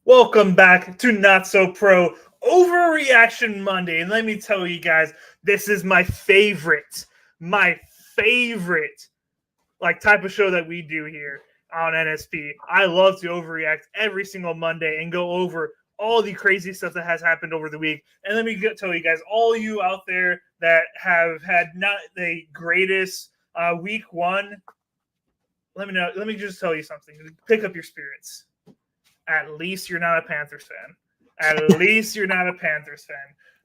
Welcome back to Not So Pro Overreaction Monday. And let me tell you guys, this is my favorite type of show that we do here on NSP. I love to overreact every single Monday and go over all the crazy stuff that has happened over the week. And let me tell you guys, all you out there that have had not the greatest week one, let me just tell you something. Pick up your spirits. At least you're not a Panthers fan. At least you're not a Panthers fan.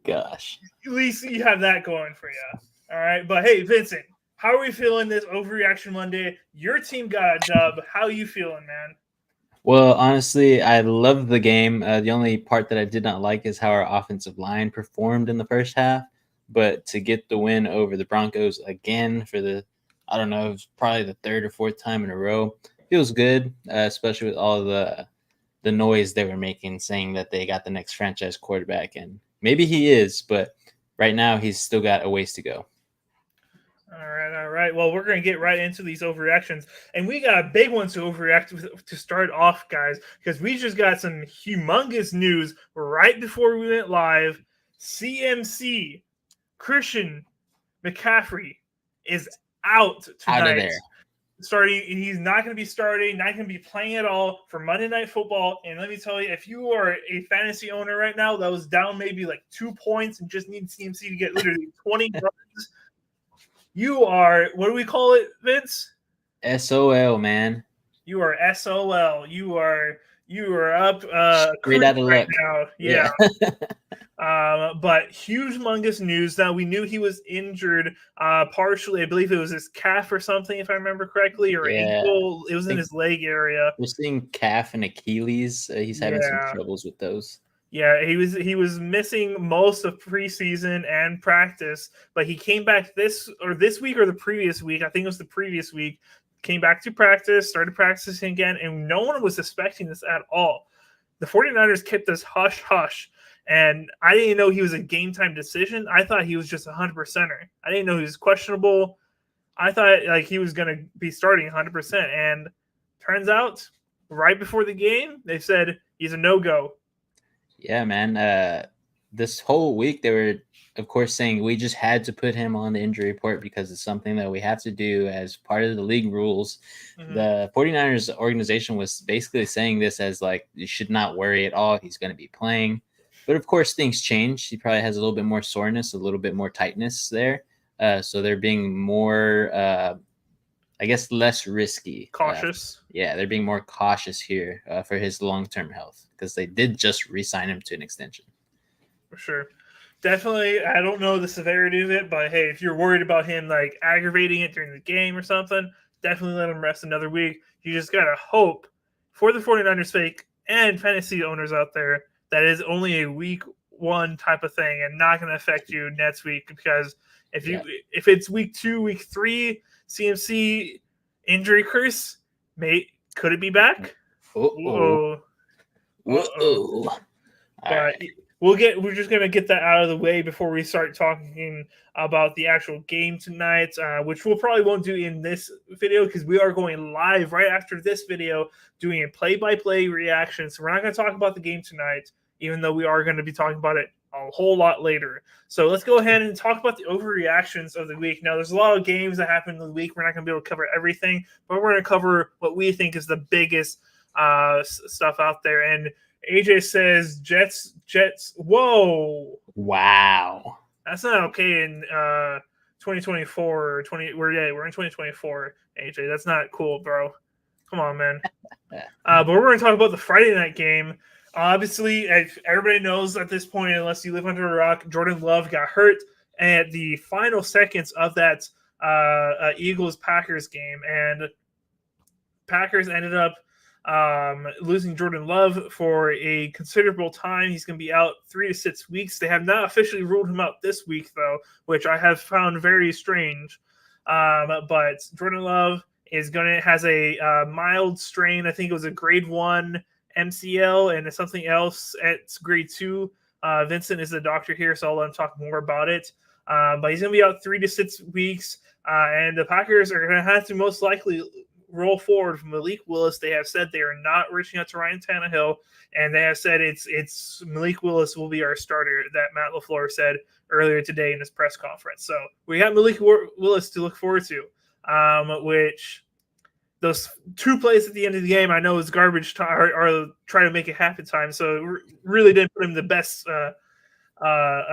Gosh. At least you have that going for you. All right. But hey, Vincent, how are we feeling this Overreaction Monday? Your team got a dub. How you feeling, man? Well, honestly, I love the game. The only part that I did not like is how our offensive line performed in the first half. But to get the win over the Broncos again for it was probably the third or fourth time in a row, feels good, especially with all the noise they were making, saying that they got the next franchise quarterback. And maybe he is, but right now he's still got a ways to go. All right. Well, we're going to get right into these overreactions. And we got a big one to overreact to start off, guys, because we just got some humongous news right before we went live. CMC, Christian McCaffrey, is out tonight. Out of there. He's not going to be starting, not going to be playing at all for Monday Night Football. And let me tell you, if you are a fantasy owner right now that was down maybe like 2 points and just need CMC to get literally 20 runs, you are, what do we call it, Vince? SOL, man. You are SOL. You are up straight out of luck now. Yeah. But humongous news. Now, we knew he was injured partially. I believe it was his calf or something, if I remember correctly, or ankle. It was in his leg area. We're seeing calf and Achilles. He's having some troubles with those. Yeah, he was missing most of preseason and practice, but he came back this week or the previous week. I think it was the previous week. Came back to practice, started practicing again, and no one was suspecting this at all. The 49ers kept this hush-hush. And I didn't know he was a game-time decision. I thought he was just 100%er. I didn't know he was questionable. I thought he was going to be starting 100%. And turns out, right before the game, they said he's a no-go. Yeah, man. This whole week, they were, of course, saying we just had to put him on the injury report because it's something that we have to do as part of the league rules. Mm-hmm. The 49ers organization was basically saying this as you should not worry at all. He's going to be playing. But, of course, things change. He probably has a little bit more soreness, a little bit more tightness there. So they're being more, less risky. Cautious. They're being more cautious here for his long-term health because they did just re-sign him to an extension. For sure. Definitely, I don't know the severity of it, but, hey, if you're worried about him, aggravating it during the game or something, definitely let him rest another week. You just got to hope for the 49ers' sake and fantasy owners out there that is only a week one type of thing and not going to affect you next week, because if it's week 2, week 3, CMC injury curse, could it be back? Uh-oh. But we're just gonna get that out of the way before we start talking about the actual game tonight, which we'll probably won't do in this video because we are going live right after this video doing a play-by-play reaction. So we're not going to talk about the game tonight, even though we are going to be talking about it a whole lot later. So let's go ahead and talk about the overreactions of the week. Now, there's a lot of games that happened in the week. We're not going to be able to cover everything, but we're going to cover what we think is the biggest stuff out there. And AJ says Jets. Whoa! Wow, that's not okay in 2024 or 20. We're in 2024. AJ, that's not cool, bro. Come on, man. But we're going to talk about the Friday night game. Obviously, everybody knows at this point, unless you live under a rock, Jordan Love got hurt at the final seconds of that Eagles-Packers game, and Packers ended up losing Jordan Love for a considerable time. He's going to be out 3 to 6 weeks. They have not officially ruled him out this week, though, which I have found very strange. But Jordan Love has a mild strain. I think it was a grade 1 MCL and something else at grade 2. Vincent is the doctor here, so I'll let him talk more about it. But he's going to be out 3 to 6 weeks, and the Packers are going to have to most likely roll forward from Malik Willis. They have said they are not reaching out to Ryan Tannehill, and they have said it's Malik Willis will be our starter, that Matt LaFleur said earlier today in his press conference. So we got Malik Willis to look forward to, which those 2 plays at the end of the game I know is garbage time, or trying to make it happen time. So it really didn't put him in the best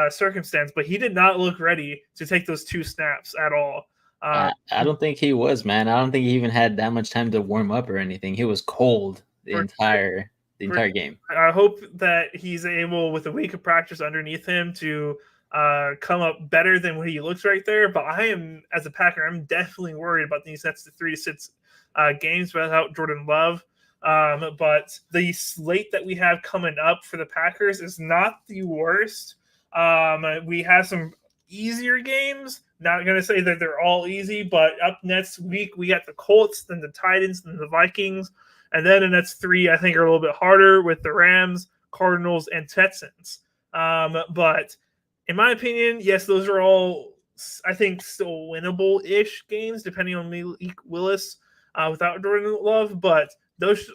circumstance, but he did not look ready to take those 2 snaps at all. I don't think he was, man. I don't think he even had that much time to warm up or anything. He was cold the entire game. I hope that he's able, with a week of practice underneath him, to come up better than what he looks right there. But I am, as a Packer, I'm definitely worried about these next 3 to 6 games without Jordan Love. But the slate that we have coming up for the Packers is not the worst. We have some easier games. Not going to say that they're all easy, but up next week we got the Colts, then the Titans, then the Vikings, and then the next 3 I think are a little bit harder with the Rams, Cardinals, and Texans. But in my opinion, yes, those are all, I think, still winnable-ish games, depending on Malik Willis without Jordan Love. But those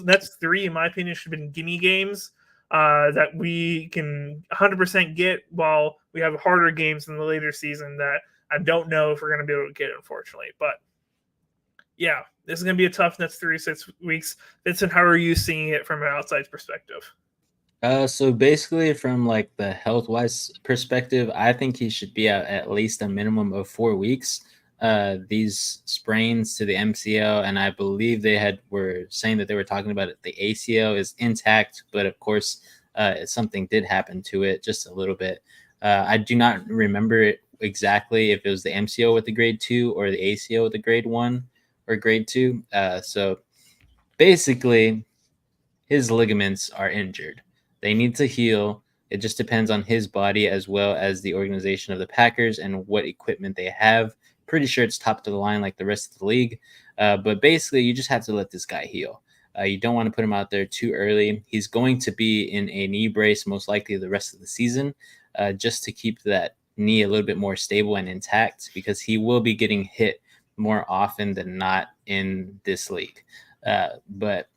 next 3, in my opinion, should have been gimme games that we can 100% get, while we have harder games in the later season that I don't know if we're going to be able to get, unfortunately. But yeah, this is going to be a tough next 3 to 6 weeks. Vincent, how are you seeing it from an outside perspective? So basically, from like the health-wise perspective, I think he should be out at least a minimum of 4 weeks. These sprains to the MCL, and I believe were saying that they were talking about it. The ACL is intact, but of course, something did happen to it just a little bit. I do not remember it exactly if it was the MCL with the grade 2 or the ACL with the grade 1 or grade 2. So basically, his ligaments are injured. They need to heal. It just depends on his body as well as the organization of the Packers and what equipment they have. Pretty sure it's top to the line like the rest of the league. But basically, you just have to let this guy heal. You don't want to put him out there too early. He's going to be in a knee brace most likely the rest of the season, just to keep that knee a little bit more stable and intact, because he will be getting hit more often than not in this league. But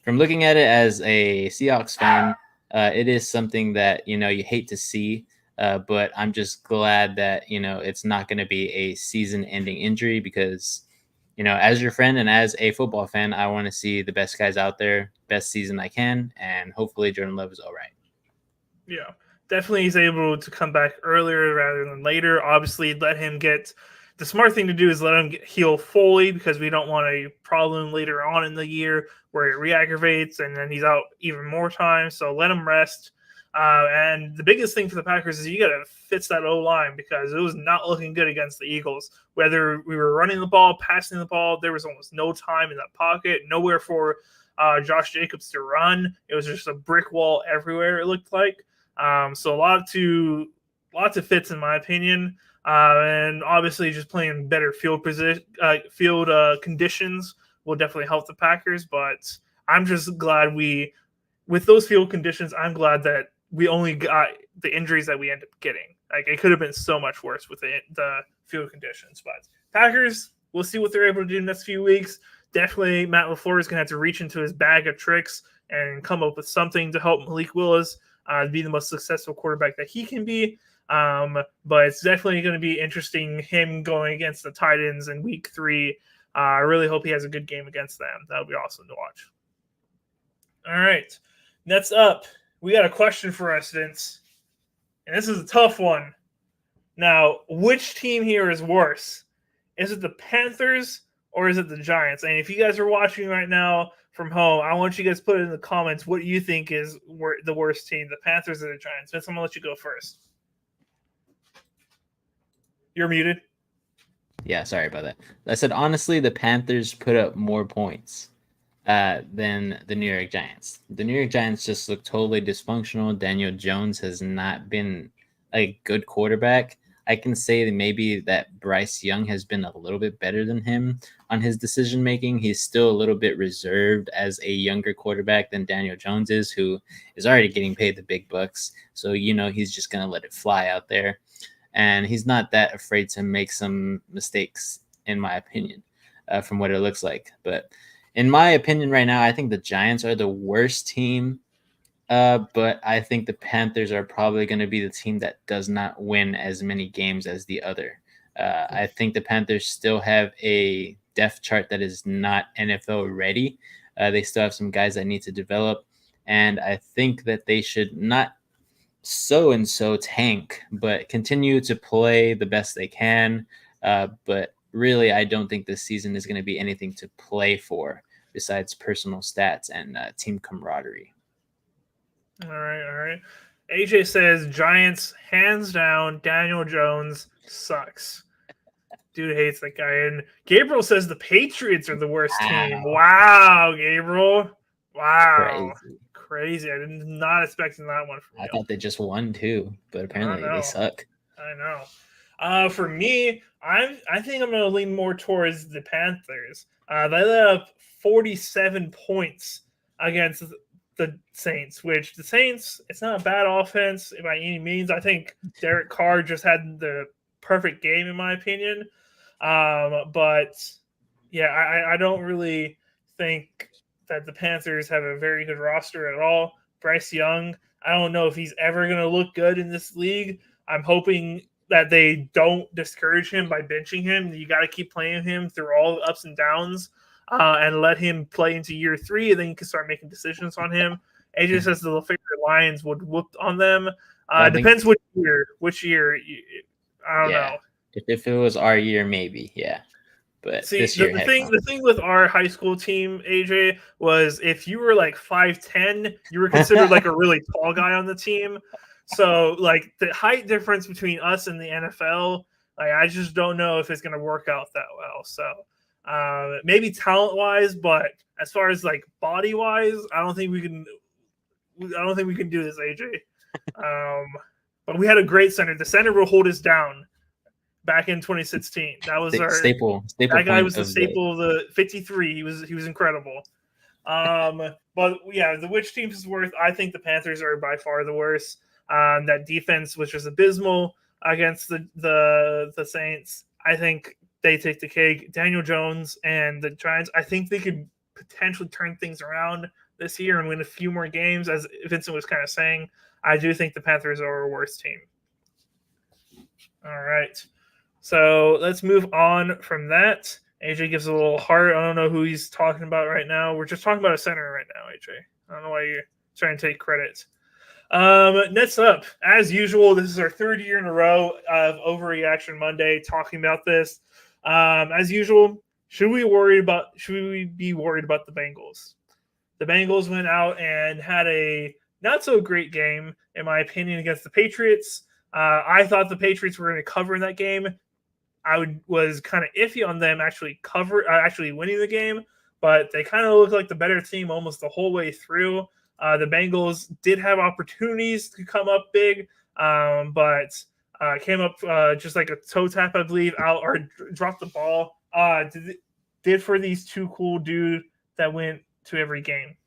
from looking at it as a Seahawks fan, it is something that, you hate to see. But I'm just glad that, it's not going to be a season-ending injury, because, as your friend and as a football fan, I want to see the best guys out there, best season I can, and hopefully Jordan Love is all right. Yeah, definitely he's able to come back earlier rather than later. Obviously, let him get – the smart thing to do is let him heal fully, because we don't want a problem later on in the year where it re-aggravates and then he's out even more time. So let him rest. And the biggest thing for the Packers is you got to fix that O-line, because it was not looking good against the Eagles. Whether we were running the ball, passing the ball, there was almost no time in that pocket, nowhere for Josh Jacobs to run. It was just a brick wall everywhere, it looked like. So a lot to fits, in my opinion. And obviously just playing better field conditions will definitely help the Packers. But I'm just glad with those field conditions, I'm glad that we only got the injuries that we ended up getting. Like, it could have been so much worse with the field conditions. But Packers, we'll see what they're able to do in the next few weeks. Definitely Matt LaFleur is going to have to reach into his bag of tricks and come up with something to help Malik Willis be the most successful quarterback that he can be. But it's definitely going to be interesting, him going against the Titans in week 3. I really hope he has a good game against them. That would be awesome to watch. All right. Next up, we got a question for us, Vince. And this is a tough one. Now, which team here is worse? Is it the Panthers or is it the Giants? And if you guys are watching right now from home, I want you guys to put it in the comments what you think is the worst team, the Panthers or the Giants. Vince, I'm going to let you go first. You're muted. Yeah, sorry about that. I said, honestly, the Panthers put up more points than the New York Giants. The New York Giants just look totally dysfunctional. Daniel Jones has not been a good quarterback. I can say that maybe that Bryce Young has been a little bit better than him on his decision making. He's still a little bit reserved as a younger quarterback than Daniel Jones is, who is already getting paid the big bucks. So, he's just going to let it fly out there. And he's not that afraid to make some mistakes, in my opinion. from what it looks like. But in my opinion right now, I think the Giants are the worst team. But I think the Panthers are probably going to be the team that does not win as many games as the other. I think the Panthers still have a depth chart that is not NFL ready. They still have some guys that need to develop. And I think that they should not so tank, but continue to play the best they can. But really, I don't think this season is going to be anything to play for besides personal stats and team camaraderie. All right. AJ says Giants hands down. Daniel Jones sucks. Dude hates that guy. And Gabriel says the Patriots are the worst team. Wow, Gabriel. Wow. Crazy. I did not expecting that one from you. I thought they just won too, but apparently they suck. I know. For me, I think I'm going to lean more towards the Panthers. They let up 47 points against the Saints, which the Saints, it's not a bad offense by any means. I think Derek Carr just had the perfect game in my opinion. But yeah, I don't really think that the Panthers have a very good roster at all. Bryce Young, I don't know if he's ever going to look good in this league. I'm hoping that they don't discourage him by benching him. You got to keep playing him through all the ups and downs. And let him play into year 3, and then you can start making decisions on him. AJ says the favorite Lions would whoop on them. Depends which year. I don't know. If it was our year, maybe, yeah. But see, this year, the thing with our high school team, AJ, was if you were like 5'10", you were considered like a really tall guy on the team. So like the height difference between us and the NFL, like I just don't know if it's going to work out that well. So. Maybe talent wise, but as far as like body wise, I don't think we can do this, AJ. But we had a great center. The center will hold us down back in 2016. That was our staple. That guy was the staple of the 53. He was incredible. But yeah, the which teams is worth? I think the Panthers are by far the worst. That defense, which was abysmal against the Saints, I think they take the cake. Daniel Jones and the Giants, I think they could potentially turn things around this year and win a few more games. As Vincent was kind of saying, I do think the Panthers are a worse team. All right. So let's move on from that. AJ gives a little heart. I don't know who he's talking about right now. We're just talking about a center right now, AJ. I don't know why you're trying to take credit. Next up, as usual, this is our 3rd year in a row of Overreaction Monday talking about this. As usual, should we be worried about the Bengals? The Bengals went out and had a not so great game, in my opinion, against the Patriots. I thought the Patriots were going to cover in that game. I was kind of iffy on them actually winning the game, but they kind of looked like the better team almost the whole way through. The Bengals did have opportunities to come up big, but came up just like a toe tap, I believe, out or dropped the ball. Did for these two cool dudes that went to every game.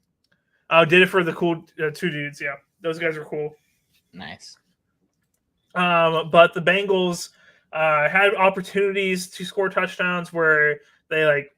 Did it for the cool 2 dudes. Yeah, those guys were cool. Nice. But the Bengals had opportunities to score touchdowns where they like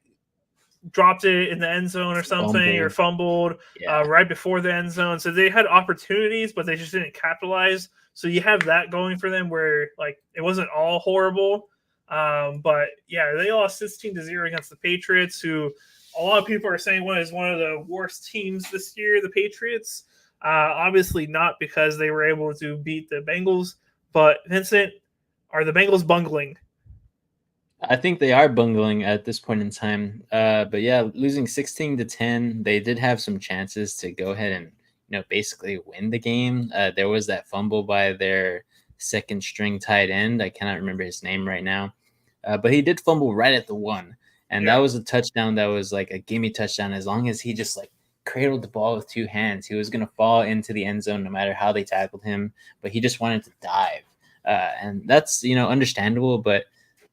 dropped it in the end zone or something, or fumbled right before the end zone. So they had opportunities, but they just didn't capitalize. So you have that going for them where like it wasn't all horrible. But yeah, they lost 16-0 against the Patriots, who a lot of people are saying is one of the worst teams this year, the Patriots. Obviously not because they were able to beat the Bengals, but Vincent, are the Bengals bungling? I think they are bungling at this point in time. But yeah, losing 16-10, they did have some chances to go ahead and basically win the game. There was that fumble by their second string tight end. I cannot remember his name right now, but he did fumble right at the 1, and that was a touchdown. That was like a gimme touchdown. As long as he just like cradled the ball with 2 hands, he was gonna fall into the end zone no matter how they tackled him. But he just wanted to dive, and that's understandable. But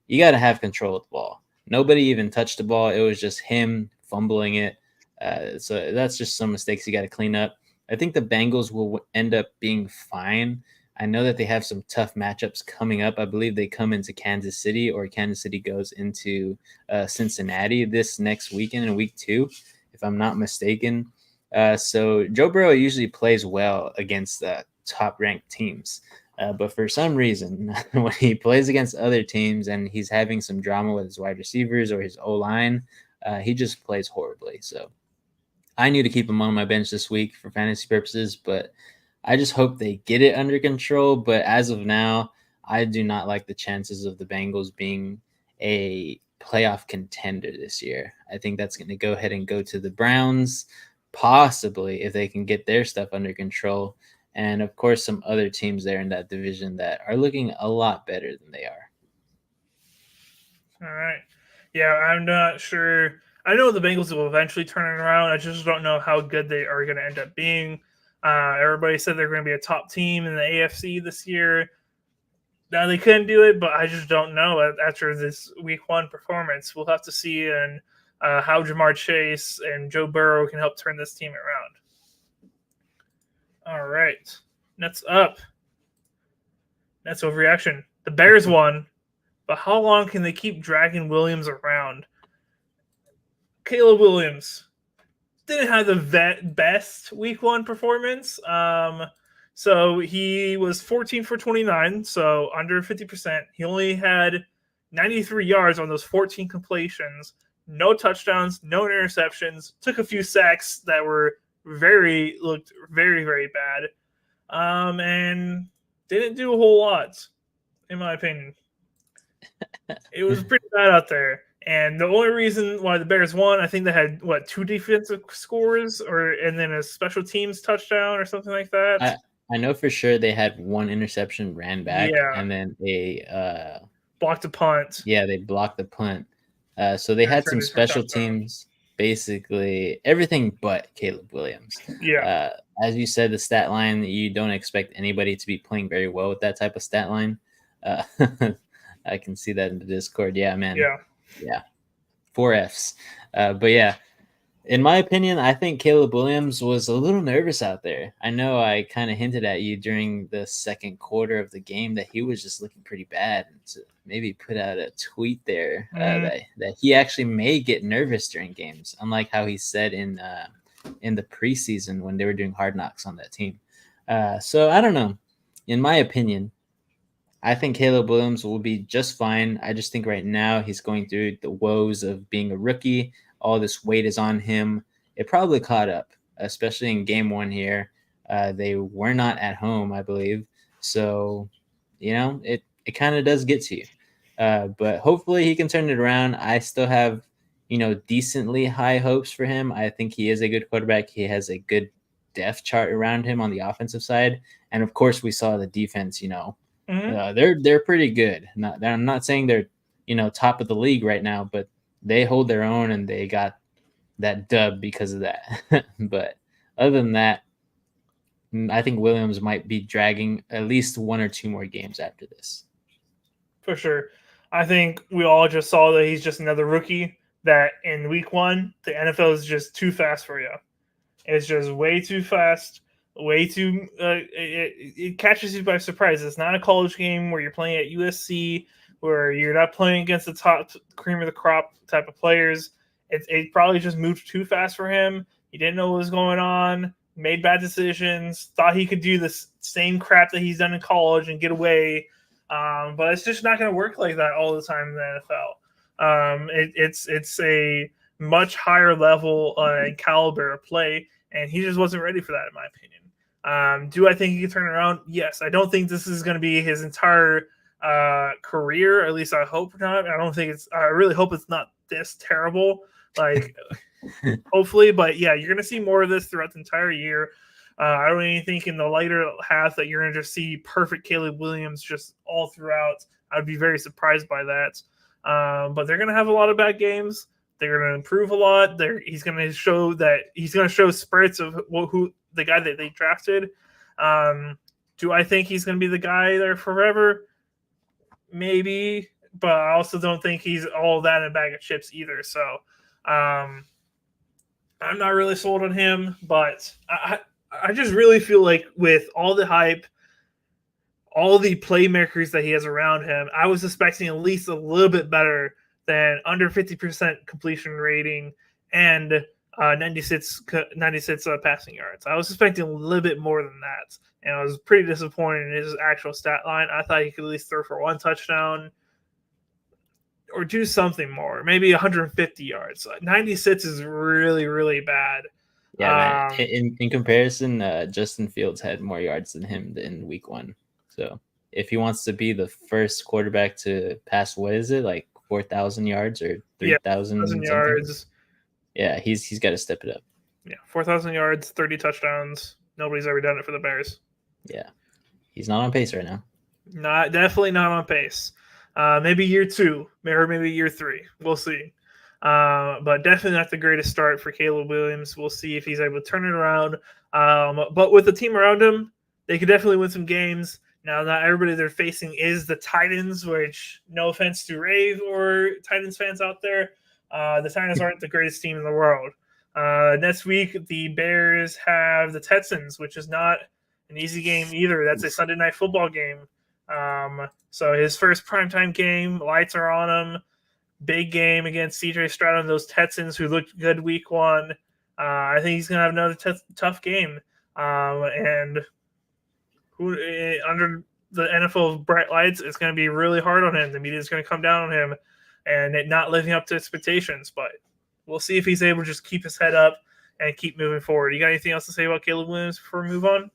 you got to have control of the ball. Nobody even touched the ball. It was just him fumbling it. So that's just some mistakes you got to clean up. I think the Bengals will end up being fine. I know that they have some tough matchups coming up. I believe they come into Kansas City, or Kansas City goes into Cincinnati this next weekend in week 2, if I'm not mistaken. So Joe Burrow usually plays well against top-ranked teams. But for some reason, when he plays against other teams and he's having some drama with his wide receivers or his O-line, he just plays horribly. So I need to keep him on my bench this week for fantasy purposes, but I just hope they get it under control. But as of now, I do not like the chances of the Bengals being a playoff contender this year. I think that's going to go ahead and go to the Browns, possibly, if they can get their stuff under control. And, of course, some other teams there in that division that are looking a lot better than they are. All right. Yeah, I'm not sure. I know the Bengals will eventually turn it around. I just don't know how good they are going to end up being. Everybody said they're going to be a top team in the AFC this year. Now, they couldn't do it, but I just don't know after this week 1 performance. We'll have to see and how Jamar Chase and Joe Burrow can help turn this team around. All right. Next up. That's Overreaction. The Bears won, but how long can they keep dragging Williams around? Caleb Williams didn't have the best week 1 performance. So he was 14 for 29, so under 50%. He only had 93 yards on those 14 completions, no touchdowns, no interceptions, took a few sacks that looked very, very bad, and didn't do a whole lot, in my opinion. It was pretty bad out there. And the only reason why the Bears won, I think they had, 2 defensive scores and then a special teams touchdown or something like that. I know for sure they had 1 interception ran back, and then they blocked a punt. Yeah, they blocked the punt. So they had some special teams, basically everything but Caleb Williams. Yeah. As you said, the stat line, you don't expect anybody to be playing very well with that type of stat line. I can see that in the Discord. Yeah, man. Yeah. 4 Fs. But yeah, in my opinion, I think Caleb Williams was a little nervous out there. I know I kind of hinted at you during the second quarter of the game that he was just looking pretty bad. So maybe put out a tweet there that he actually may get nervous during games, unlike how he said in the preseason when they were doing Hard Knocks on that team. So I don't know. In my opinion, I think Caleb Williams will be just fine. I just think right now he's going through the woes of being a rookie. All this weight is on him. It probably caught up, especially in game 1 here. They were not at home, I believe. So, it kind of does get to you. But hopefully he can turn it around. I still have, decently high hopes for him. I think he is a good quarterback. He has a good depth chart around him on the offensive side. And, of course, we saw the defense, they're pretty good. I'm not saying they're, top of the league right now, but they hold their own and they got that dub because of that. But other than that, I think Williams might be dragging at least 1 or 2 more games after this. For sure. I think we all just saw that he's just another rookie that in week 1, the NFL is just too fast for you. It's just way too fast, way too it catches you by surprise. It's not a college game where you're playing at USC, where you're not playing against the top cream of the crop type of players. It probably just moved too fast for him. He didn't know what was going on, made bad decisions, thought he could do the same crap that he's done in college and get away. But it's just not going to work like that all the time in the NFL. It's a much higher level and caliber of play, and he just wasn't ready for that, in my opinion. Do I think he can turn it around? Yes. I don't think this is going to be his entire career. At least I hope not. I really hope it's not this terrible. Hopefully, but yeah, you're going to see more of this throughout the entire year. I don't even think in the later half that you're going to just see perfect Caleb Williams just all throughout. I'd be very surprised by that. But they're going to have a lot of bad games. They're going to improve a lot. He's going to show spurts of who the guy that they drafted. Do I think he's going to be the guy there forever? Maybe, but I also don't think he's all that in a bag of chips either. So I'm not really sold on him, but I just really feel like with all the hype, all the playmakers that he has around him, I was expecting at least a little bit better than under 50% completion rating and 96 passing yards. I was expecting a little bit more than that, and I was pretty disappointed in his actual stat line. I thought he could at least throw for 1 touchdown or do something more, maybe 150 yards. 96 is really, really bad. Yeah, man. In comparison, Justin Fields had more yards than him in week 1. So if he wants to be the first quarterback to pass, what is it, like 4,000 yards or 3,000 yards? Yeah, he's got to step it up. Yeah, 4,000 yards, 30 touchdowns. Nobody's ever done it for the Bears. Yeah, he's not on pace right now. Definitely not on pace. Maybe year 2, or maybe year 3. We'll see. But definitely not the greatest start for Caleb Williams. We'll see if he's able to turn it around. But with the team around him, they could definitely win some games. Now, not everybody they're facing is the Titans, which, no offense to Rave or Titans fans out there, the Titans aren't the greatest team in the world. Next week, the Bears have the Texans, which is not an easy game either. That's a Sunday night football game. So his first primetime game, lights are on him. Big game against CJ Stroud and those Texans who looked good week 1. I think he's going to have another tough game. And under the NFL bright lights, it's going to be really hard on him. The media is going to come down on him and it not living up to expectations. But we'll see if he's able to just keep his head up and keep moving forward. You got anything else to say about Caleb Williams before we move on?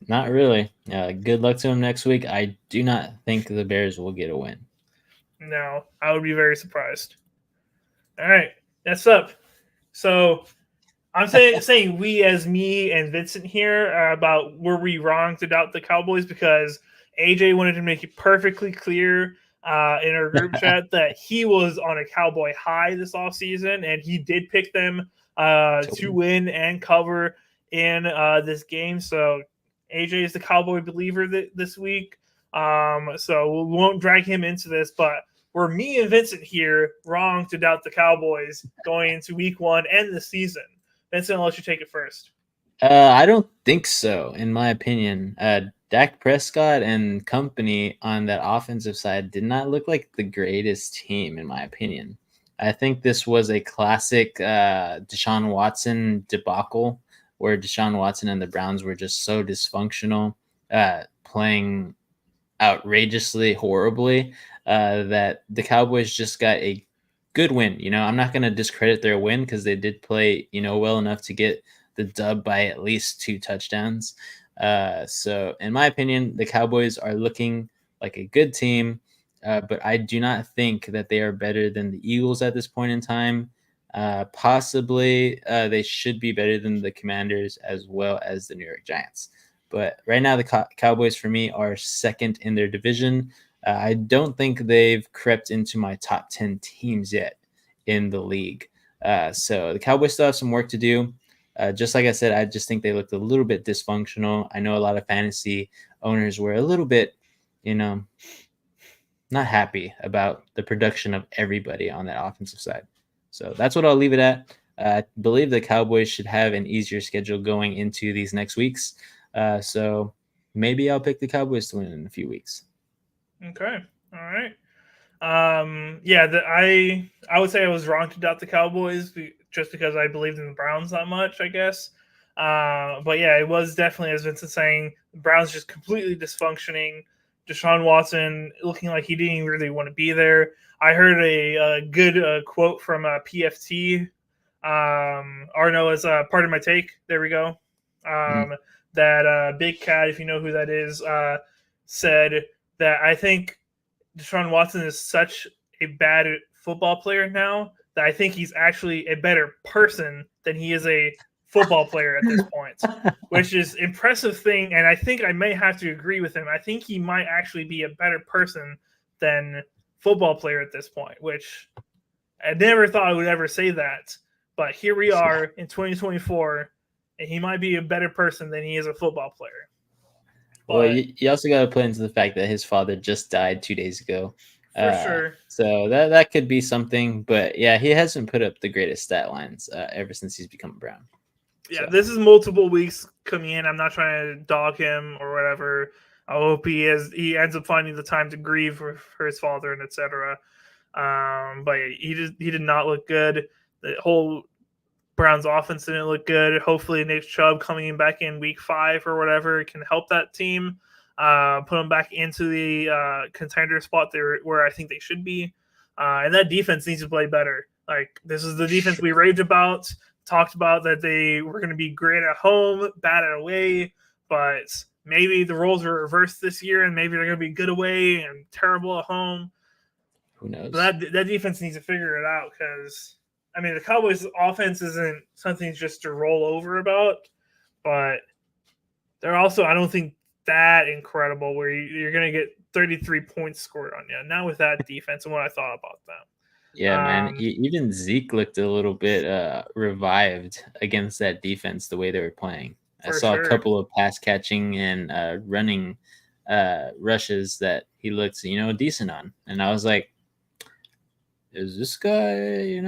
Not really. Good luck to him next week. I do not think the Bears will get a win. No, I would be very surprised. All right, that's up. So I'm saying we as me and Vincent here about were we wrong to doubt the Cowboys, because AJ wanted to make it perfectly clear in our group chat that he was on a Cowboy high this offseason, and he did pick them to win and cover in this game. So AJ is the Cowboy believer this week. So we won't drag him into this, but were me and Vincent here wrong to doubt the Cowboys going into week 1 and the season? Vincent, I'll let you take it first. I don't think so, in my opinion. Dak Prescott and company on that offensive side did not look like the greatest team, in my opinion. I think this was a classic Deshaun Watson debacle, where Deshaun Watson and the Browns were just so dysfunctional, playing outrageously horribly, that the Cowboys just got a good win. I'm not going to discredit their win because they did play, well enough to get the dub by at least 2 touchdowns. So in my opinion, the Cowboys are looking like a good team, but I do not think that they are better than the Eagles at this point in time. Possibly they should be better than the Commanders as well as the New York Giants. But right now, the Cowboys for me are second in their division. I don't think they've crept into my top 10 teams yet in the league. So the Cowboys still have some work to do. Just like I said, I just think they looked a little bit dysfunctional. I know a lot of fantasy owners were a little bit, not happy about the production of everybody on that offensive side. So that's what I'll leave it at. I believe the Cowboys should have an easier schedule going into these next weeks. So maybe I'll pick the Cowboys to win in a few weeks. Okay. All right. I would say I was wrong to doubt the Cowboys just because I believed in the Browns that much, I guess. But yeah, it was definitely, as Vincent saying, the Browns just completely dysfunctioning. Deshaun Watson looking like he didn't really want to be there. I heard a good quote from PFT. Arno is part of my take. There we go. That Big Cat, if you know who that is, said that I think Deshaun Watson is such a bad football player now that I think he's actually a better person than he is a football player at this point, which is impressive thing. And I think I may have to agree with him. I think he might actually be a better person than football player at this point, which I never thought I would ever say that. But here we are in 2024, and he might be a better person than he is a football player. Well, you also got to put into the fact that his father just died 2 days ago. For sure. So that could be something. But yeah, he hasn't put up the greatest stat lines ever since he's become a Brown. Yeah, so. This is multiple weeks coming in. I'm not trying to dog him or whatever. I hope he ends up finding the time to grieve for his father and etc. But he did not look good. The whole Browns offense didn't look good. Hopefully Nick Chubb coming back in week 5 or whatever can help that team, put them back into the contender spot where I think they should be. And that defense needs to play better. Like, this is the defense we raved about, talked about that they were going to be great at home, bad at away, but maybe the roles are reversed this year and maybe they're going to be good away and terrible at home. Who knows? But that defense needs to figure it out because, I mean, the Cowboys' offense isn't something just to roll over about, but they're also, I don't think, that incredible where you're going to get 33 points scored on you. Not with that defense and what I thought about them. Yeah, man. Even Zeke looked a little bit revived against that defense, the way they were playing. I saw a couple of pass catching and running rushes that he looked, decent on. And I was like, is this guy,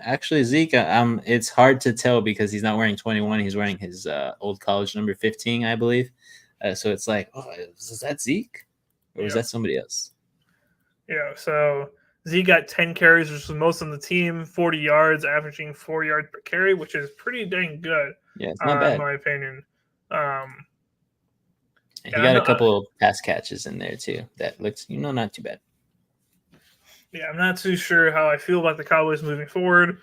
actually Zeke? It's hard to tell because he's not wearing 21. He's wearing his old college number 15, I believe. So it's like, oh, is that Zeke? Or was that somebody else? Yeah, so Zeke got 10 carries, which was most on the team, 40 yards, averaging 4 yards per carry, which is pretty dang good. Yeah, it's not bad. In my opinion. He got a couple of pass catches in there, too. That looks, not too bad. Yeah, I'm not too sure how I feel about the Cowboys moving forward.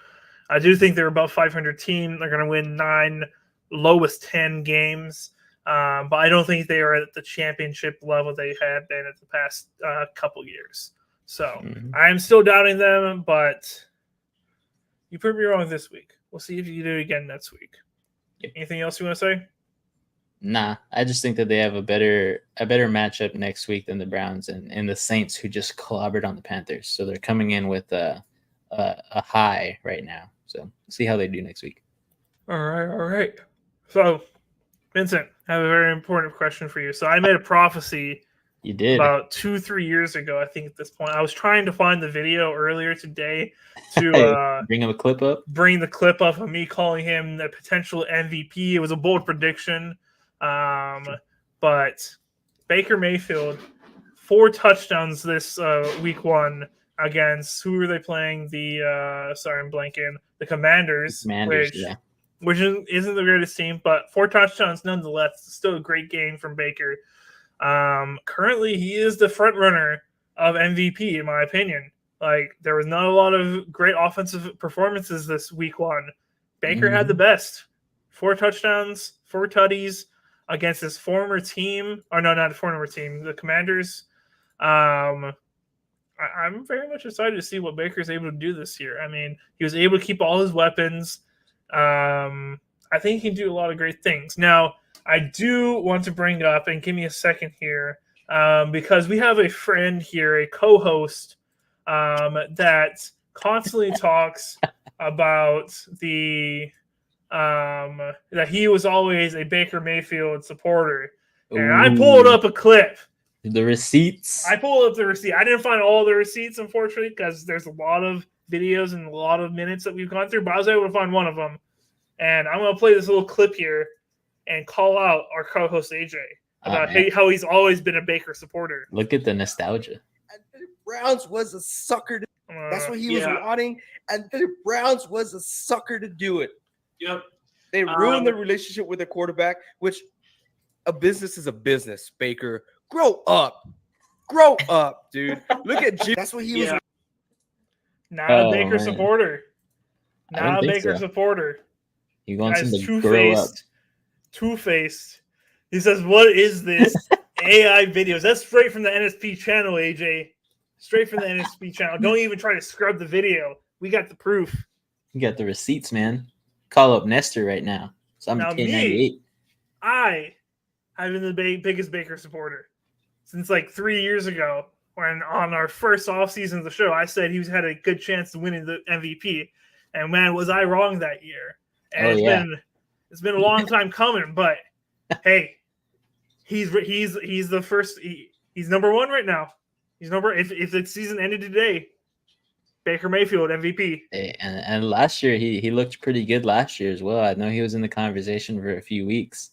I do think they're about 500 team. They're going to win 9, lowest 10 games. But I don't think they are at the championship level they have been at the past couple years. So I'm still doubting them, but you proved me wrong this week. We'll see if you do it again next week. Yep. Anything else you want to say? Nah, I just think that they have a better matchup next week than the Browns and the Saints, who just clobbered on the Panthers. So they're coming in with a high right now. So see how they do next week. All right. So, Vincent, I have a very important question for you. So I made a prophecy. You did about 2-3 years ago, I think. At this point, I was trying to find the video earlier today to bring the clip up of me calling him the potential MVP. It was a bold prediction, but Baker Mayfield 4 touchdowns this week 1 against, who were they playing? I'm blanking. The Commanders, which isn't the greatest team, but 4 touchdowns nonetheless. Still a great game from Baker. Currently, he is the front runner of MVP, in my opinion. Like, there was not a lot of great offensive performances this week 1. Baker had the best. 4 touchdowns, 4 tutties against his former team. Or no, not the former team, the Commanders. I'm very much excited to see what Baker's able to do this year. I mean, he was able to keep all his weapons. I think he can do a lot of great things. Now, I do want to bring up, and give me a second here, because we have a friend here, a co-host, that constantly talks about that he was always a Baker Mayfield supporter. And I pulled up a clip. The receipts. I pulled up the receipt. I didn't find all the receipts, unfortunately, because there's a lot of videos and a lot of minutes that we've gone through, but I was able to find one of them. And I'm going to play this little clip here and call out our co-host AJ about how he's always been a Baker supporter. Look at the nostalgia. And the Browns was a sucker. That's what he was wanting. And the Browns was a sucker to do it. Yep. They ruined the relationship with their quarterback, which a business is a business, Baker. Grow up. Grow up, dude. Look at Jim. That's what he was. Not a Baker supporter. Not a Baker supporter. He wants him to grow up. Two-faced. He says, "What is this AI videos?" That's straight from the NSP channel, AJ. Straight from the NSP channel. Don't even try to scrub the video. We got the proof. You got the receipts, man. Call up Nestor right now. So I'm a K98. I have been the biggest Baker supporter since like 3 years ago, when on our first offseason of the show, I said he had a good chance of winning the MVP. And man, was I wrong that year. And it's been a long time coming, but hey, he's the first. He's number 1 right now. He's if the season ended today, Baker Mayfield MVP. And last year he looked pretty good last year as well. I know he was in the conversation for a few weeks.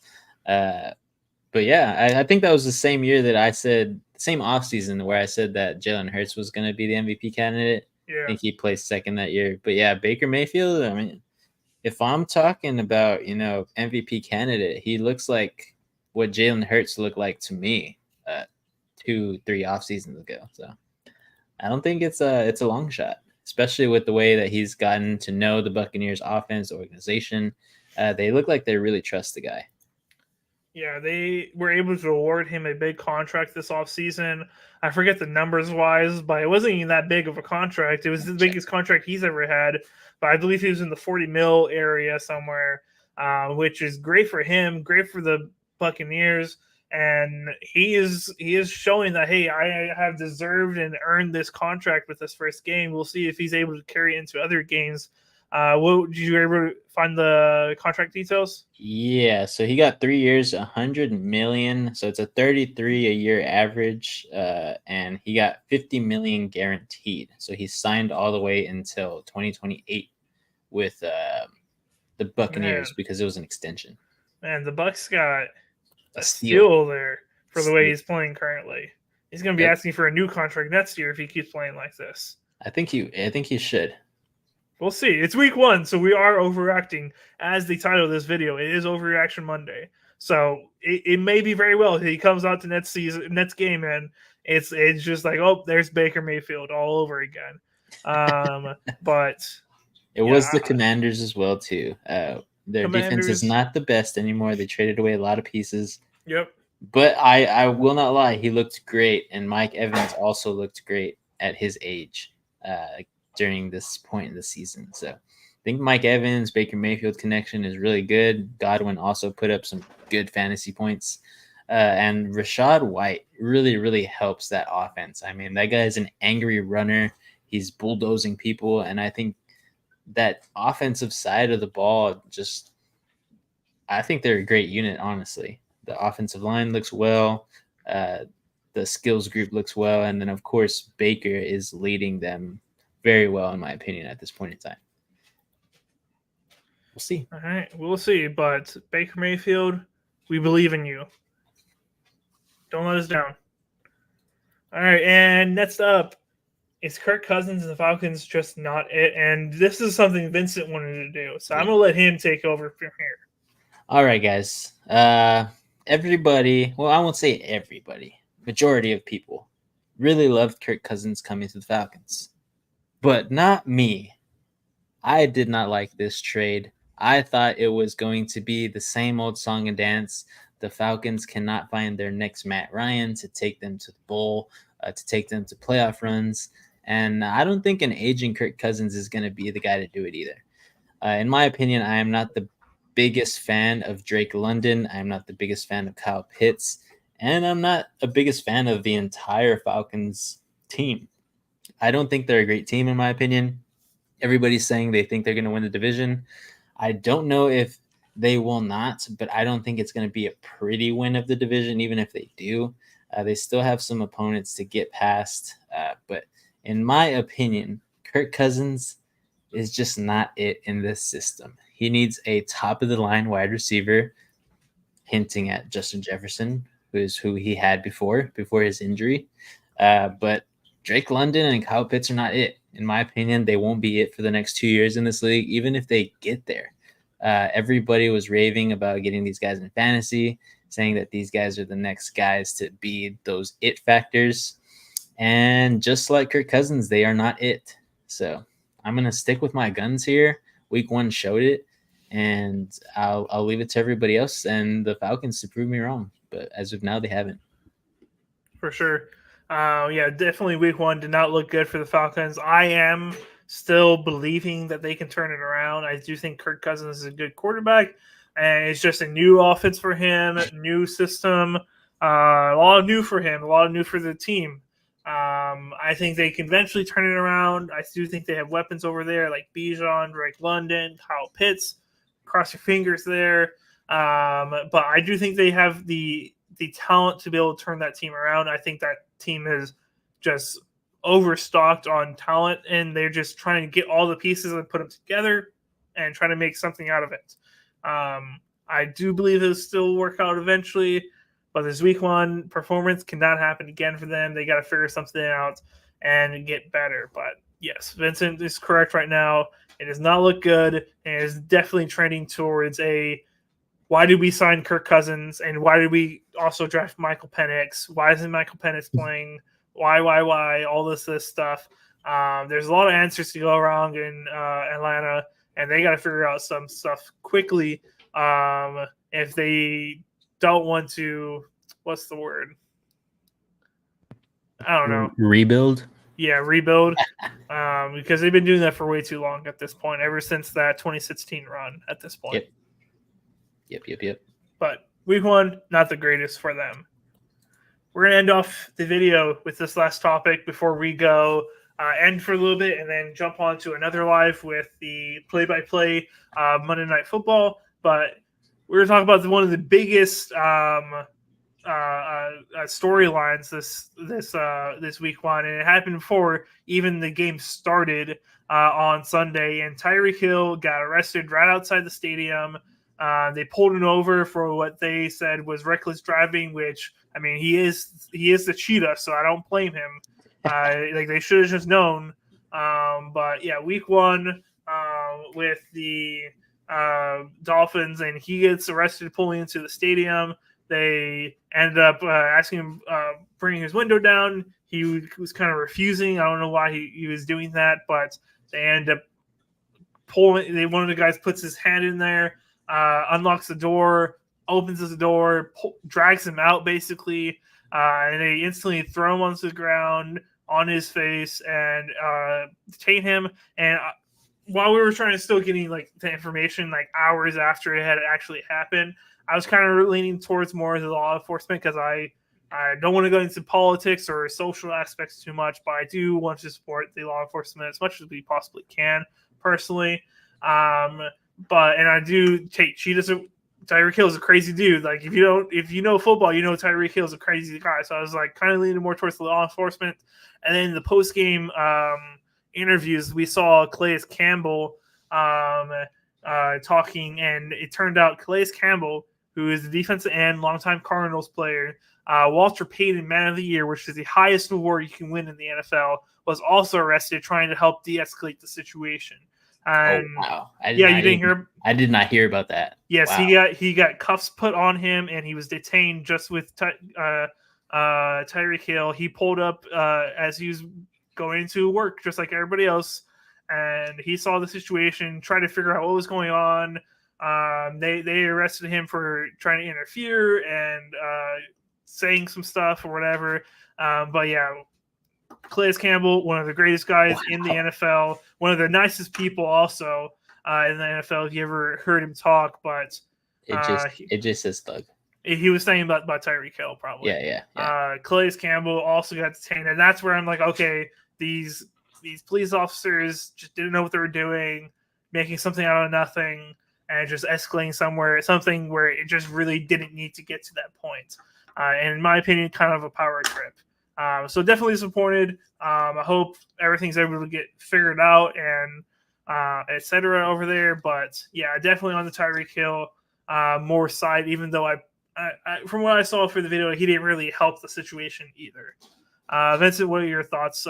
But yeah, I think that was the same year that I said, same offseason where I said that Jalen Hurts was going to be the MVP candidate. I Yeah. think he placed second that year. But yeah, Baker Mayfield, I mean, if I'm talking about, MVP candidate, he looks like what Jalen Hurts looked like to me 2-3 off seasons ago. So I don't think it's a long shot, especially with the way that he's gotten to know the Buccaneers offense organization. They look like they really trust the guy. Yeah, they were able to award him a big contract this offseason. I forget the numbers wise, but it wasn't even that big of a contract. It was the biggest contract he's ever had, but I believe he was in the 40 mil area somewhere, which is great for him, great for the Buccaneers. And he is showing that, hey, I have deserved and earned this contract with this first game. We'll see if he's able to carry it into other games. Did you ever find the contract details? Yeah, so he got 3 years, 100 million. So it's a 33 a year average, and he got 50 million guaranteed. So he signed all the way until 2028 with the Buccaneers because it was an extension. Man, the Bucks got a steal. steal there for the way he's playing currently. He's going to be asking for a new contract next year if he keeps playing like this. I think he should. We'll see. It's week 1, so we are overreacting. As the title of this video, it is Overreaction Monday. So it may be very well he comes out to next game, and it's just like, oh, there's Baker Mayfield all over again. But it was the Commanders as well too. Their defense is not the best anymore. They traded away a lot of pieces. Yep. But I will not lie, he looked great, and Mike Evans also looked great at his age during this point in the season. So I think Mike Evans, Baker Mayfield connection is really good. Godwin also put up some good fantasy points. And Rachaad White really, really helps that offense. I mean, that guy is an angry runner. He's bulldozing people, and I think that offensive side of the ball I think they're a great unit, honestly. The offensive line looks well. The skills group looks well. And then, of course, Baker is leading them very well, in my opinion, at this point in time. We'll see. All right, we'll see. But Baker Mayfield, we believe in you. Don't let us down. All right, and next up, is Kirk Cousins and the Falcons just not it? And this is something Vincent wanted to do. So I'm going to let him take over from here. All right, guys. Everybody, well, I won't say everybody, majority of people really loved Kirk Cousins coming to the Falcons. But not me. I did not like this trade. I thought it was going to be the same old song and dance. The Falcons cannot find their next Matt Ryan to take them to the bowl, to take them to playoff runs. And I don't think an aging Kirk Cousins is going to be the guy to do it either. In my opinion, I am not the biggest fan of Drake London. I'm not the biggest fan of Kyle Pitts. And I'm not a biggest fan of the entire Falcons team. I don't think they're a great team, in my opinion. Everybody's saying they think they're going to win the division. I don't know if they will not, but I don't think it's going to be a pretty win of the division, even if they do. They still have some opponents to get past. But in my opinion, Kirk Cousins is just not it in this system. He needs a top-of-the-line wide receiver, hinting at Justin Jefferson, who he had before his injury. But Drake London and Kyle Pitts are not it. In my opinion, they won't be it for the next 2 years in this league, even if they get there. Everybody was raving about getting these guys in fantasy, saying that these guys are the next guys to be those it factors. And just like Kirk Cousins, they are not it. So I'm going to stick with my guns here. Week 1 showed it, and I'll leave it to everybody else and the Falcons to prove me wrong. But as of now, they haven't. For sure. Yeah, definitely week 1 did not look good for the Falcons. I am still believing that they can turn it around. I do think Kirk Cousins is a good quarterback, and it's just a new offense for him, new system, a lot of new for him, a lot of new for the team. I think they can eventually turn it around. I do think they have weapons over there like Bijan, Drake London, Kyle Pitts. Cross your fingers there. But I do think they have the talent to be able to turn that team around. I think that team is just overstocked on talent, and they're just trying to get all the pieces and put them together and try to make something out of it. I do believe it'll still work out eventually, But this week 1 performance cannot happen again for them. They got to figure something out and get better. But yes, Vincent is correct right now. It does not look good, and it is definitely trending towards a why did we sign Kirk Cousins, and why did we also draft Michael Penix? Why isn't Michael Penix playing? Why? All this stuff. There's a lot of answers to go around in Atlanta, and they got to figure out some stuff quickly if they don't want to. What's the word? I don't know. Rebuild. Yeah, rebuild. Because they've been doing that for way too long at this point, ever since that 2016 run at this point. Yep. But week 1, not the greatest for them. We're going to end off the video with this last topic before we go end for a little bit and then jump on to another live with the play-by-play Monday Night Football. But we're going to talk about one of the biggest storylines this week 1, and it happened before even the game started on Sunday. And Tyreek Hill got arrested right outside the stadium. They pulled him over for what they said was reckless driving, which I mean he is the cheetah, so I don't blame him. Like they should have just known. But yeah, week 1 with the Dolphins, and he gets arrested pulling into the stadium. They ended up asking him, bringing his window down. He was kind of refusing. I don't know why he was doing that, but they end up pulling. One of the guys puts his hand in there, unlocks the door, opens the door, drags him out basically, and they instantly throw him onto the ground on his face and detain him. And while we were trying to still getting like the information like hours after it had actually happened, I was kind of leaning towards more of the law enforcement because I don't want to go into politics or social aspects too much, but I do want to support the law enforcement as much as we possibly can personally. And I do take cheetahs. Tyreek Hill is a crazy dude. Like if you know football, you know Tyreek Hill is a crazy guy. So I was like kind of leaning more towards the law enforcement. And then the post game interviews, we saw Calais Campbell talking, and it turned out Calais Campbell, who is the defensive end, longtime Cardinals player, Walter Payton Man of the Year, which is the highest award you can win in the NFL, was also arrested trying to help de-escalate the situation. And wow! You didn't hear? I did not hear about that. Yes, wow. He got cuffs put on him, and he was detained just with Tyreek Hill. He pulled up as he was going to work, just like everybody else, and he saw the situation, tried to figure out what was going on. They arrested him for trying to interfere and saying some stuff or whatever. But yeah, Calais Campbell, one of the greatest guys in the NFL, one of the nicest people also in the NFL. If you ever heard him talk, but it just says thug. He was saying about Tyreek Hill, probably. Yeah. Calais Campbell also got detained, and that's where I'm like, okay, these police officers just didn't know what they were doing, making something out of nothing, and just escalating something where it just really didn't need to get to that point. And in my opinion, kind of a power trip. So definitely disappointed. I hope everything's able to get figured out and etc. over there. But yeah, definitely on the Tyreek Hill more side, even though I from what I saw for the video, he didn't really help the situation either. Vincent, what are your thoughts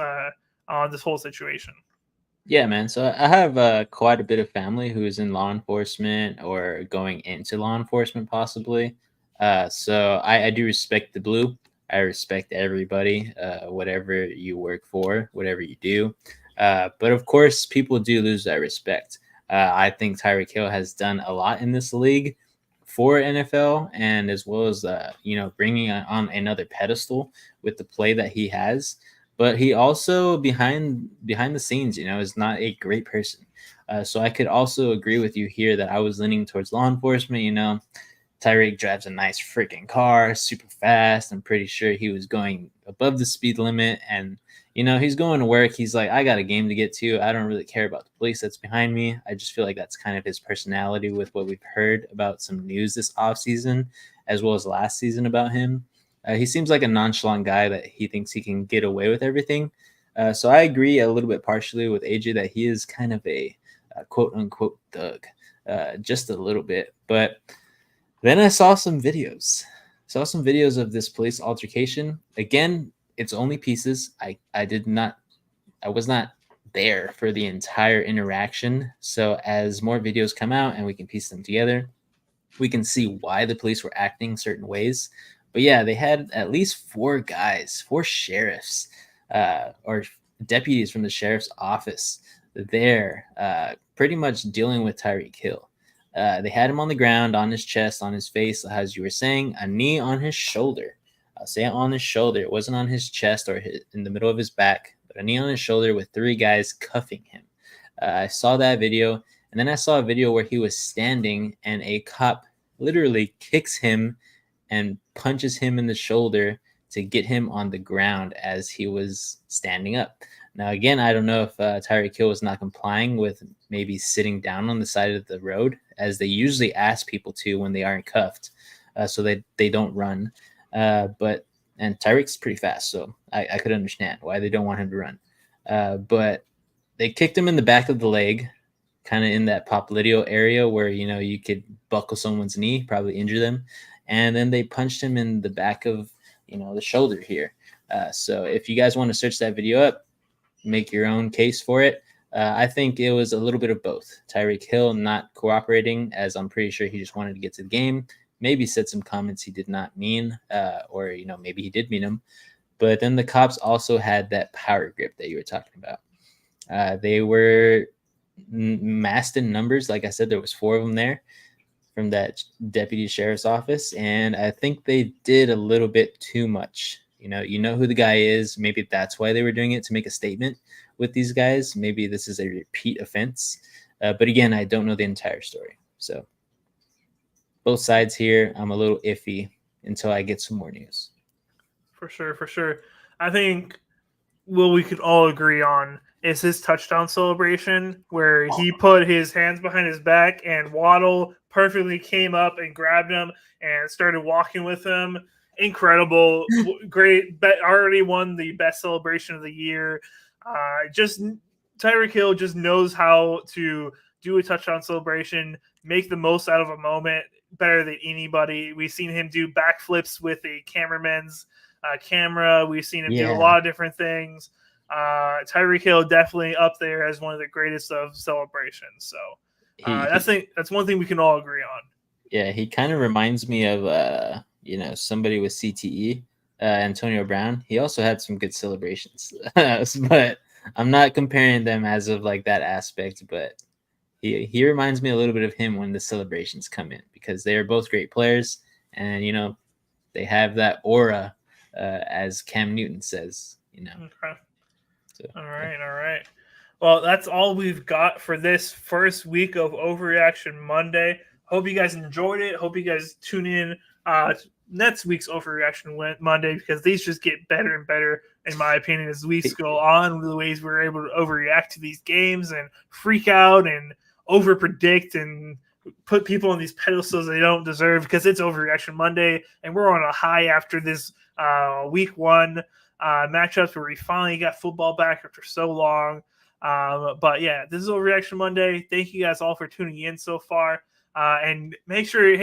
on this whole situation? Yeah, man. So I have quite a bit of family who is in law enforcement or going into law enforcement possibly. So I do respect the blue. I respect everybody, whatever you work for, whatever you do. But of course, people do lose that respect. I think Tyreek Hill has done a lot in this league for NFL, and as well as bringing on another pedestal with the play that he has. But he also behind the scenes, is not a great person. So I could also agree with you here that I was leaning towards law enforcement. Tyreek drives a nice freaking car, super fast. I'm pretty sure he was going above the speed limit, and he's going to work. He's like, I got a game to get to. I don't really care about the police that's behind me. I just feel like that's kind of his personality with what we've heard about some news this offseason, as well as last season about him. He seems like a nonchalant guy that he thinks he can get away with everything. So I agree a little bit partially with AJ that he is kind of a quote unquote thug, just a little bit. But then I saw some videos. Saw some videos of this police altercation. Again, it's only pieces. I was not there for the entire interaction. So as more videos come out and we can piece them together, we can see why the police were acting certain ways. But yeah, they had at least 4 sheriffs, or deputies from the sheriff's office there, pretty much dealing with Tyreek Hill. They had him on the ground, on his chest, on his face, as you were saying, a knee on his shoulder. I'll say it on his shoulder. It wasn't on his chest or in the middle of his back, but a knee on his shoulder with 3 guys cuffing him. I saw that video, and then I saw a video where he was standing and a cop literally kicks him and punches him in the shoulder to get him on the ground as he was standing up. Now, again, I don't know if Tyreek Hill was not complying with maybe sitting down on the side of the road, as they usually ask people to when they aren't cuffed, so they don't run. And Tyreek's pretty fast, so I could understand why they don't want him to run. But they kicked him in the back of the leg, kind of in that popliteal area where, you could buckle someone's knee, probably injure them. And then they punched him in the back of, the shoulder here. So if you guys want to search that video up, make your own case for it. I think it was a little bit of both. Tyreek Hill not cooperating, as I'm pretty sure he just wanted to get to the game. Maybe said some comments he did not mean, or, maybe he did mean them. But then the cops also had that power grip that you were talking about. They were massed in numbers. Like I said, there was 4 of them there from that deputy sheriff's office. And I think they did a little bit too much. You know who the guy is. Maybe that's why they were doing it, to make a statement with these guys. Maybe this is a repeat offense. But again, I don't know the entire story. So both sides here, I'm a little iffy until I get some more news. For sure. I think what we could all agree on is his touchdown celebration, where he put his hands behind his back and Waddle perfectly came up and grabbed him and started walking with him. Incredible. Great. Already won the best celebration of the year. Just Tyreek Hill just knows how to do a touchdown celebration, make the most out of a moment better than anybody. We've seen him do backflips with a cameraman's camera. We've seen him do a lot of different things. Tyreek Hill definitely up there as one of the greatest of celebrations. So that's one thing we can all agree on. Yeah, he kind of reminds me of somebody with CTE, Antonio Brown. He also had some good celebrations, but I'm not comparing them as of like that aspect. But he reminds me a little bit of him when the celebrations come in, because they are both great players, and they have that aura, as Cam Newton says. Okay. So, all right. Well, that's all we've got for this first week of Overreaction Monday. Hope you guys enjoyed it. Hope you guys tune in next week's Overreaction Monday, because these just get better and better, in my opinion, as weeks go on, the ways we're able to overreact to these games and freak out and overpredict and put people on these pedestals they don't deserve, because it's Overreaction Monday and we're on a high after this week 1 matchups where we finally got football back after so long. But yeah, this is Overreaction Monday. Thank you guys all for tuning in so far. And make sure,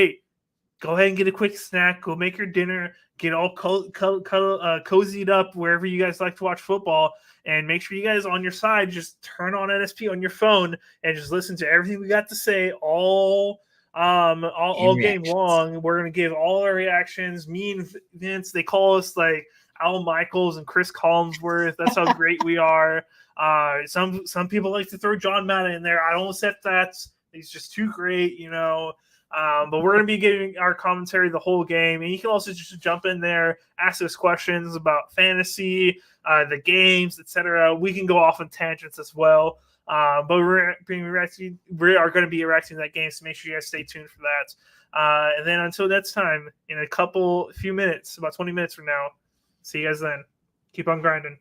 go ahead and get a quick snack. Go make your dinner. Get all cozied up wherever you guys like to watch football. And make sure you guys on your side just turn on NSP on your phone and just listen to everything we got to say all game long. We're going to give all our reactions. Me and Vince, they call us like Al Michaels and Chris Collinsworth. That's how great we are. Some people like to throw John Madden in there. I don't accept that. He's just too great, But we're going to be giving our commentary the whole game. And you can also just jump in there, ask us questions about fantasy, the games, etc. We can go off on tangents as well. But we are going to be reacting to that game, so make sure you guys stay tuned for that. And then until next time, in a few minutes, about 20 minutes from now, see you guys then. Keep on grinding.